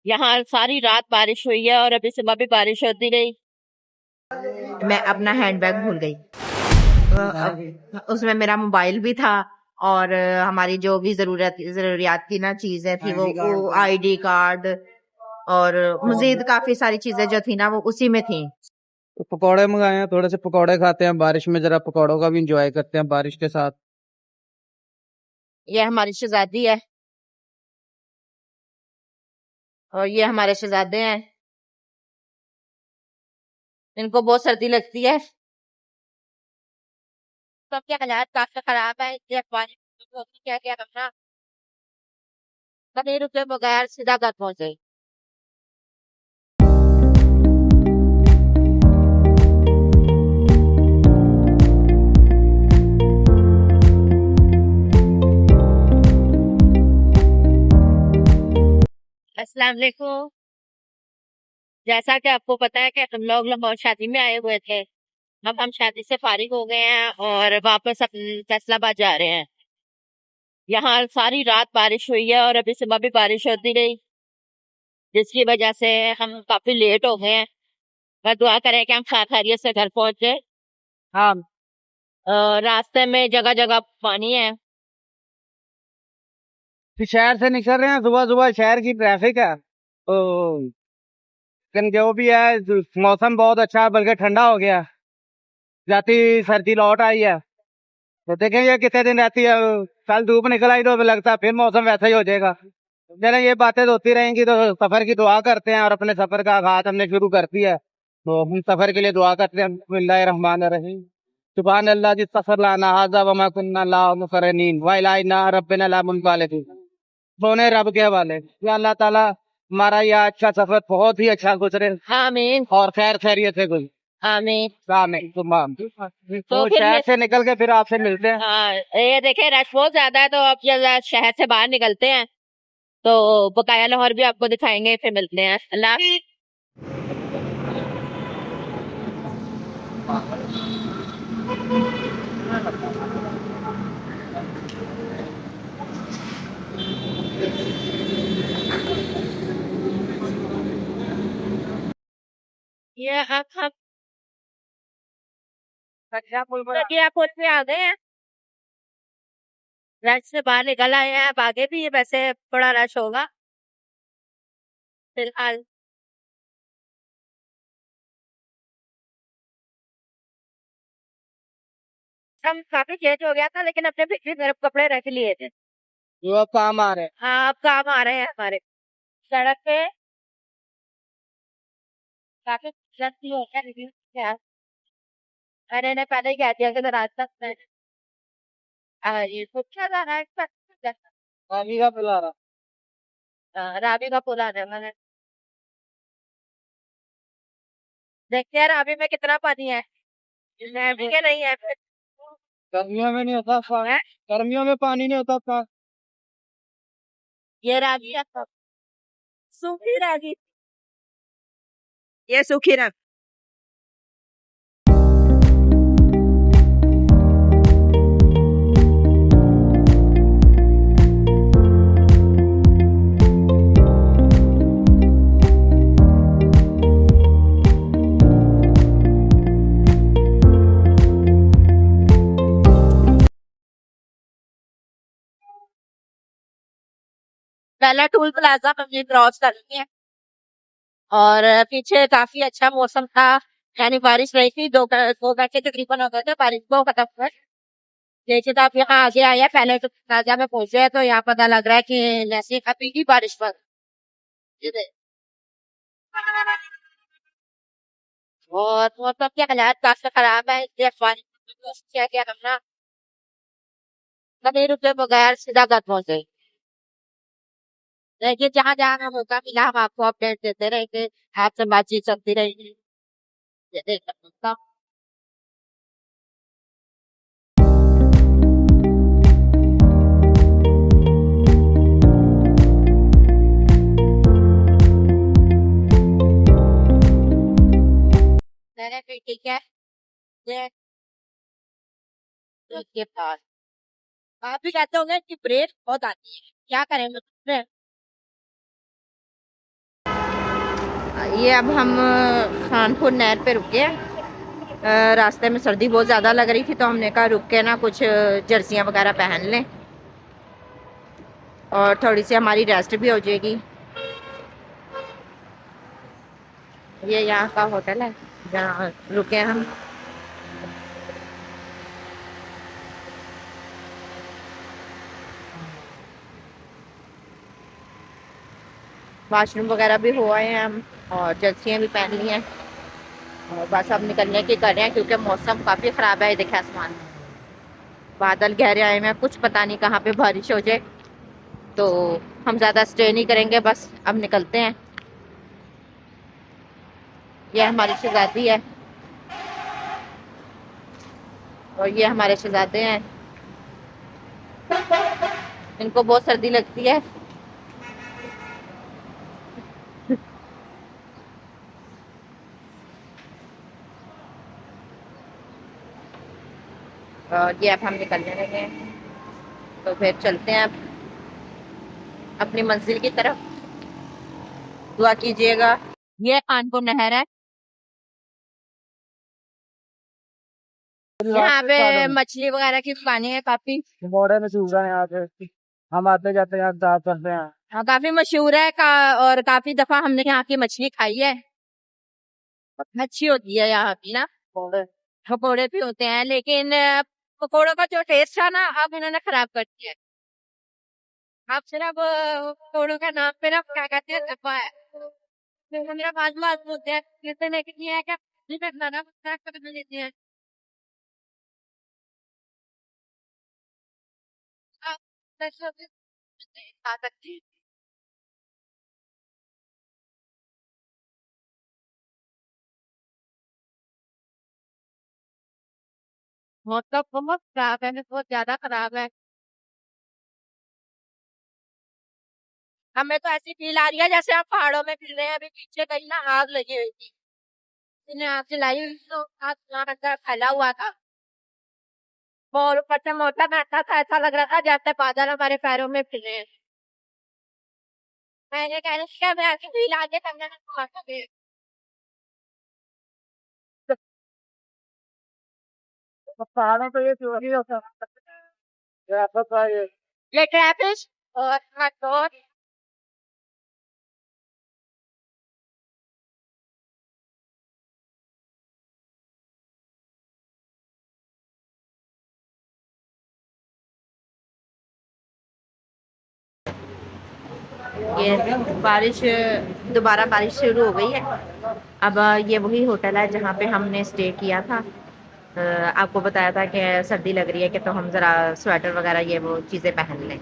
यहाँ सारी रात बारिश हुई है और अभी सुबह भी बारिश होती रही। मैं अपना हैंडबैग भूल गई। उसमें मेरा मोबाइल भी था और हमारी जो भी जरूरियात की ना चीजें थी वो आईडी कार्ड और मजीद काफी सारी चीजें जो थी ना वो उसी में थी। तो पकौड़े मंगाए हैं, थोड़े से पकौड़े खाते हैं बारिश में, जरा पकौड़ों का भी इंजॉय करते हैं बारिश के साथ। ये हमारी शहजादी है और ये हमारे शहजादे हैं। इनको बहुत सर्दी लगती है। सबके हालात काफी खराब है, इसलिए पानी क्या क्या करना कभी रुके बगैर सीधा घर पहुंचे। अस्सलाम वालेकुम। जैसा कि आपको पता है कि हम लोग लाहौर शादी में आए हुए थे। अब हम शादी से फारिग हो गए हैं और वापस अपने फैसलाबाद जा रहे हैं। यहाँ सारी रात बारिश हुई है और अभी सुबह भी बारिश होती रही, जिसकी वजह से हम काफी लेट हो गए हैं। मैं दुआ करें कि हम खैरियत से घर पहुंचे। हाँ। रास्ते में जगह जगह पानी है। फिर शहर से निकल रहे हैं, सुबह सुबह शहर की ट्रैफिक है तो, लेकिन जो भी है मौसम बहुत अच्छा है, बल्कि ठंडा हो गया। जाती सर्दी लौट आई है तो देखेंगे कितने दिन रहती है। कल धूप निकल आई तो लगता है फिर मौसम वैसा ही हो जाएगा। चले, ये बातें तो होती रहेंगी, तो सफर की दुआ करते हैं और अपने सफर का आगाज हमने शुरू कर दिया है, तो हम सफर के लिए दुआ करते हैं। बिस्मिल्लाहिर रहमानिर रहीम। सुभान अल्लाह जिस सफर लाना हाजा वमा कुन्ना ला मुकरनीन व इलाइना रब्बिना ला मुनकालिबीन। सोने रब के हवाले। या अल्लाह ताला हमारा यह अच्छा सफर बहुत ही अच्छा गुजरे आमीन और खैर खैरियत से गुजरे। आमीन। आमीन तुम। तो तो फिर शहर से निकल के फिर आपसे मिलते हैं। हाँ, ये देखे रश बहुत ज्यादा है, तो अब जरा शहर से बाहर निकलते हैं तो बकाया लाहौर भी आपको दिखाएंगे। फिर मिलते हैं। अल्लाह हाफिज। ये हम तकिया पुल पे आ गए हैं। रश से बाहर निकल आए हैं। अब आगे भी वैसे बड़ा रश होगा फिलहाल। हम काफी चेंज हो गया था, लेकिन अपने पिछली तरफ कपड़े रख लिए थे। जो अब काम आ रहे हैं। हाँ, अब काम आ रहे हैं हमारे। सड़क पे काफी रश हो गया, लेकिन क्या, मैंने इन्हें पहले ही कह दिया कि रास्ता में ये पूछा जा रहा है। पानी का पिला रहा। राबी का पुल आ रहा है। मैंने देखते हैं राबी में कितना पानी है। नहर के नहीं है फिर। गर्मियों में नहीं होता है गर्मियों में पानी नहीं होता। ये राबी है, सूखी राबी। ये सूखी रंग। पहला टूल प्लाजा हमने क्रॉस कर लिया और पीछे काफी अच्छा मौसम था। यानी बारिश रही थी, 2 घंटे तकरीबन हो गए थे बारिश को खत्म हुए। जैसे तो आप यहाँ आगे आए हैं, पहले तो प्लाजा में पहुंचे हैं, तो यहाँ पता लग रहा है कि जैसे अभी की बारिश पर और मौसम के हालात काफी खराब है, इसलिए पानी क्या क्या करना कभी रुके बगैर सीधा घर पहुंचे। देखिए, जहाँ जहाँ हमें मौका मिला हम आपको अपडेट देते रहेंगे। आपसे बातचीत चलती रहेगी। ये देख सकते हैं। मैंने फिर ठीक है, ये इसके पास आप भी कहते होंगे कि ब्रेक बहुत आती है, क्या करें मतलब ये अब हम खानपुर नहर पे रुके हैं। रास्ते में सर्दी बहुत ज़्यादा लग रही थी तो हमने कहा रुक के ना कुछ जर्सियाँ वगैरह पहन लें और थोड़ी सी हमारी रेस्ट भी हो जाएगी। ये यहाँ का होटल है जहाँ रुके हैं हम। वॉशरूम वगैरह भी हो आए हैं हम और जर्सियाँ भी पहन ली हैं और बस अब निकलने की कर रहे हैं क्योंकि मौसम काफ़ी ख़राब है। देखे आसमान बादल गहरे आए हैं, कुछ पता नहीं कहाँ पे बारिश हो जाए। तो हम ज़्यादा स्टे नहीं करेंगे, बस अब निकलते हैं। यह हमारी शहजादी है और ये हमारे शहजादे हैं। इनको बहुत सर्दी लगती है। और ये अब हम निकलने लगे हैं तो फिर चलते हैं अब अपनी मंजिल की तरफ। दुआ कीजिएगा। ये कानपुर नहर है, यहाँ पे मछली वगैरह की दुकानें हैं काफी। बड़े मशहूर है यहाँ पे, हम आते जाते यहाँ दावत करते हैं। हाँ काफी मशहूर है और काफी दफा हमने यहाँ की मछली खाई है, अच्छी होती है यहाँ की ना। पकौड़े भी होते हैं लेकिन पकौड़ों का जो टेस्ट था ना अब इन्होंने खराब कर दिया है। अब सिर्फ पकौड़ों का नाम पे ना क्या कहते हैं दफा है। फिर मेरा बाजू आदमी होते हैं कहते हैं कि ये है क्या खाना कर देते हैं। खा सकती है। मौसम बहुत खराब है, बहुत ज्यादा खराब है। हमें तो ऐसी फील आ रही है जैसे हम पहाड़ों में फिर रहे हैं। अभी पीछे कहीं ना आग लगी हुई थी, इन्हें आग जलाई हुई तो आग अंदर फैला हुआ था और ऊपर से मौसम ऐसा था, ऐसा लग रहा था जैसे बादल हमारे पैरों में फिर रहे हैं। मैंने कह रही हमें ऐसी फील आ रही है। पहाड़ों पे ये चोरी होता है। ये ट्रैफिक और ये बारिश दोबारा बारिश शुरू हो गई है। अब ये वही होटल है जहाँ पे हमने स्टे किया था। आपको बताया था कि सर्दी लग रही है कि तो हम ज़रा स्वेटर वगैरह ये वो चीज़ें पहन लें।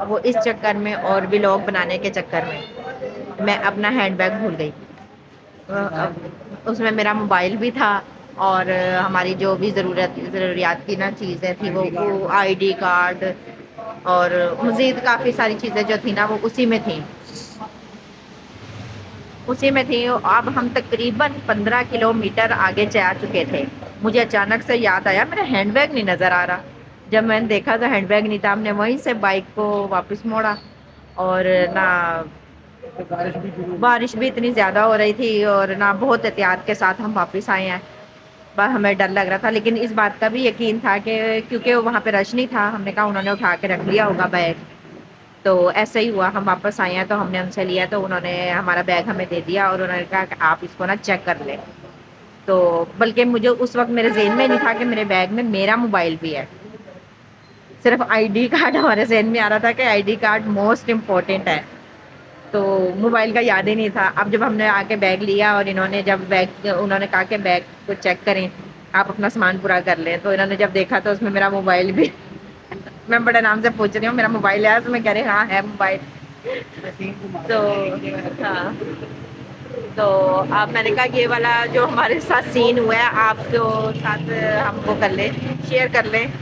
वो इस चक्कर में और व्लॉग बनाने के चक्कर में मैं अपना हैंडबैग भूल गई। उसमें मेरा मोबाइल भी था और हमारी जो भी ज़रूरियात की ना चीज़ें थी वो आईडी कार्ड और मज़ीद काफ़ी सारी चीज़ें जो थी ना वो उसी में थी। अब हम तकरीबन 15 किलोमीटर आगे जा चुके थे। मुझे अचानक से याद आया मेरा हैंडबैग नहीं नज़र आ रहा। जब मैंने देखा तो हैंडबैग नहीं था। हमने वहीं से बाइक को वापस मोड़ा और ना बारिश भी इतनी ज़्यादा हो रही थी और ना बहुत एहतियात के साथ हम वापस आए हैं। बस हमें डर लग रहा था लेकिन इस बात का भी यकीन था कि क्योंकि वहाँ पे रश नहीं था, हमने कहा उन्होंने उठा के रख लिया होगा बैग। तो ऐसा ही हुआ, हम वापस आए हैं तो हमने उनसे लिया तो उन्होंने हमारा बैग हमें दे दिया और उन्होंने कहा कि आप इसको ना चेक कर लें। तो बल्कि मुझे उस वक्त मेरे जहन में नहीं था कि मेरे बैग में मेरा मोबाइल भी है, सिर्फ आईडी कार्ड हमारे जहन में आ रहा था कि आईडी कार्ड मोस्ट इम्पोर्टेंट है। तो मोबाइल का याद ही नहीं था। अब जब हमने आके बैग लिया और इन्होंने जब उन्होंने कहा कि बैग को चेक करें, आप अपना सामान पूरा कर लें, तो इन्होंने जब देखा तो उसमें मेरा मोबाइल भी मैं बड़े नाम से पूछ रही हूँ मेरा मोबाइल है, तो मैं कह रही हाँ है मोबाइल। तो हाँ, तो अब मैंने कहा ये वाला जो हमारे साथ सीन हुआ है आपको साथ हम वो कर लें, शेयर कर लें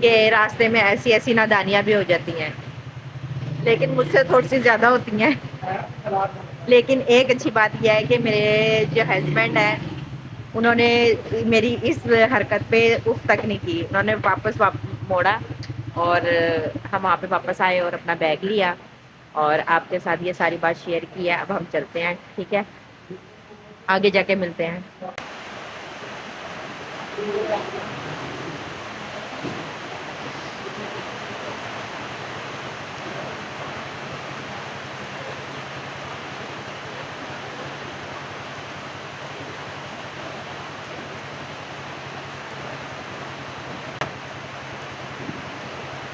कि रास्ते में ऐसी ऐसी नादानियाँ भी हो जाती हैं, लेकिन मुझसे थोड़ी सी ज़्यादा होती हैं। लेकिन एक अच्छी बात यह है कि मेरे जो हस्बैंड हैं उन्होंने मेरी इस हरकत पे उफ तक नहीं की। उन्होंने वापस मोड़ा और हम वहाँ पे वापस आए और अपना बैग लिया और आपके साथ ये सारी बात शेयर की है। अब हम चलते हैं, ठीक है। आगे जाके मिलते हैं।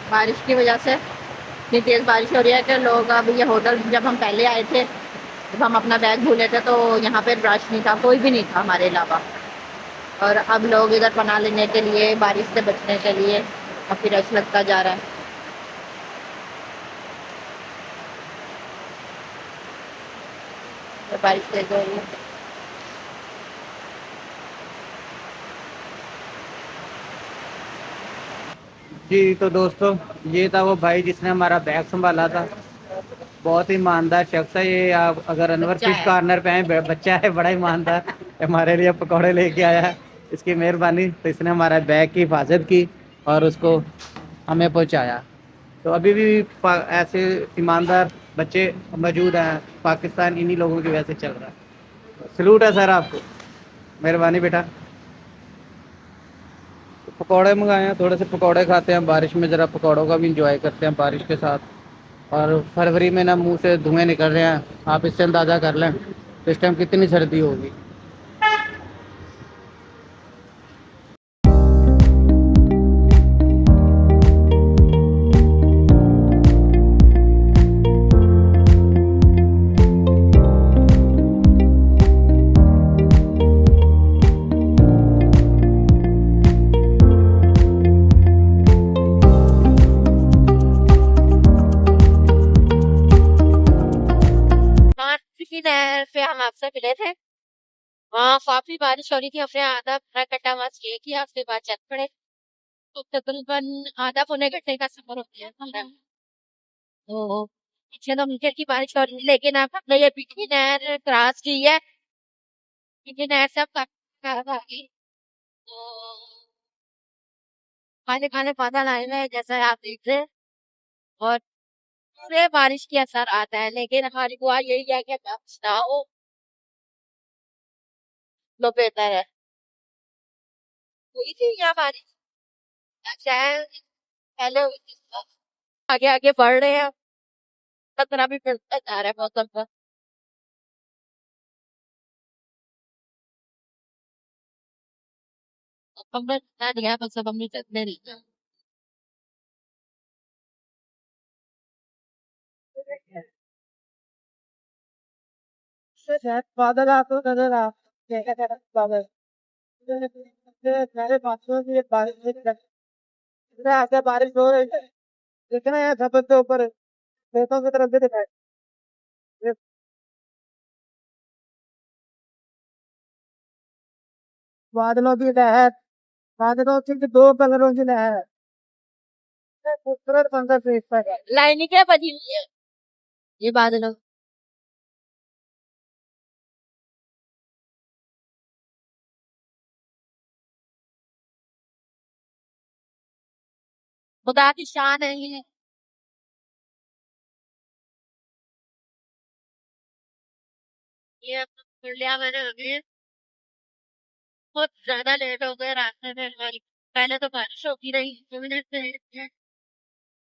बारिश की वजह से इतनी तेज़ बारिश हो रही है कि लोग, अब ये होटल जब हम पहले आए थे, जब हम अपना बैग भूले थे, तो यहाँ पे रश नहीं था, कोई भी नहीं था हमारे अलावा। और अब लोग इधर पनाह लेने के लिए, बारिश से बचने के लिए काफ़ी रश लगता जा रहा है। तो बारिश तेज हो रही है। जी तो दोस्तों, ये था वो भाई जिसने हमारा बैग संभाला था। बहुत ही ईमानदार शख्स है ये। आप अगर अनवर बच्चा फिश है। कॉर्नर पे आए, बच्चा है बड़ा ईमानदार, हमारे लिए पकौड़े लेके आया है। इसकी मेहरबानी। तो इसने हमारा बैग की हिफाजत की और उसको हमें पहुंचाया। तो अभी भी ऐसे ईमानदार बच्चे मौजूद हैं। पाकिस्तान इन्हीं लोगों की वजह से चल रहा है। सलूट है सर आपको, मेहरबानी बेटा। पकौड़े मंगाए हैं, थोड़े से पकौड़े खाते हैं बारिश में, ज़रा पकौड़ों का भी इंजॉय करते हैं बारिश के साथ। और फरवरी में ना मुंह से धुएं निकल रहे हैं, आप इससे अंदाज़ा कर लें तो इस टाइम कितनी सर्दी होगी। की नहर पे हम आपसे मिले थे। वहाँ काफी बारिश हो रही थी, हमने आधा अपना कटा हुआ स्टे किया, उसके बाद चल पड़े। तो तकरीबन आधा पौने घंटे का सफर हो गया हमारा। तो पीछे तो मीटर की बारिश हो रही थी, लेकिन अब हमने ये पिछली नहर क्रॉस की है। पिछली नहर से अब काफी आ गई। तो खाने खाने बादल आए हुए हैं, जैसा आप देख रहे हैं। और पूरे बारिश के असर आता है, लेकिन हमारी दुआ यही है कि बारिश ना हो तो बेहतर है। हुई थी यहाँ बारिश, शायद पहले हुई थी। आगे आगे बढ़ रहे हैं, खतरा भी बढ़ता जा रहा है मौसम का। अब हमने जितना लिया बस अब हमने जितने लिया। बादल आ तो नजर आ, बादल मेरे पासों की ऐसे बारिश हो रही है, देखना यहाँ छत के ऊपर खेतों की तरफ भी दिखाई। ये बादलों की लहर, बादलों की दो कलरों की लहर, खूबसूरत मंजर पेश है। लाइनिंग क्या बनी हुई है ये बादलों। खुदा की शान है ये अब कर लिया मैंने अभी। बहुत ज्यादा लेट हो गए रास्ते में हमारी। पहले तो बारिश होती रही 2 मिनट से,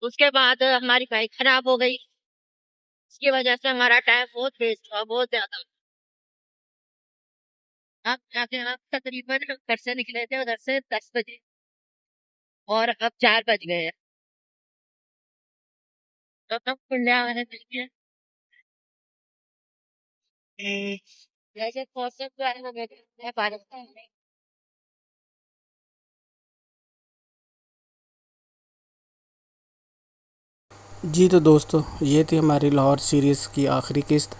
उसके बाद हमारी बाइक खराब हो गई। इसकी वजह से हमारा टाइम बहुत वेस्ट हुआ, बहुत ज्यादा। अब जाके हम तकरीबन घर से निकले थे उधर से 10 बजे, और अब 4 बज गए हैं। तो तब कुल्ला मैंने देखिए जैसे मौसम के बारे में मैं बारिश का है। जी तो दोस्तों, ये थी हमारी लाहौर सीरीज़ की आखिरी किस्त।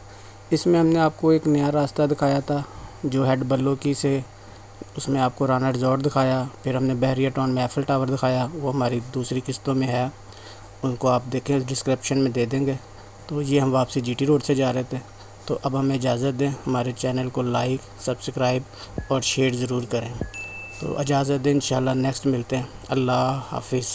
इसमें हमने आपको एक नया रास्ता दिखाया था जो हेड बल्लोकी से, उसमें आपको राना रिज़ॉर्ट दिखाया। फिर हमने बहरिया टाउन में एफिल टावर दिखाया, वो हमारी दूसरी किस्तों में है, उनको आप देखें, डिस्क्रिप्शन में दे देंगे। तो ये हम वापसी जीटी रोड से जा रहे थे। तो अब हमें इजाज़त दें, हमारे चैनल को लाइक, सब्सक्राइब और शेयर ज़रूर करें। तो इजाज़त दें, इंशाल्लाह नेक्स्ट मिलते हैं। अल्लाह हाफिज़।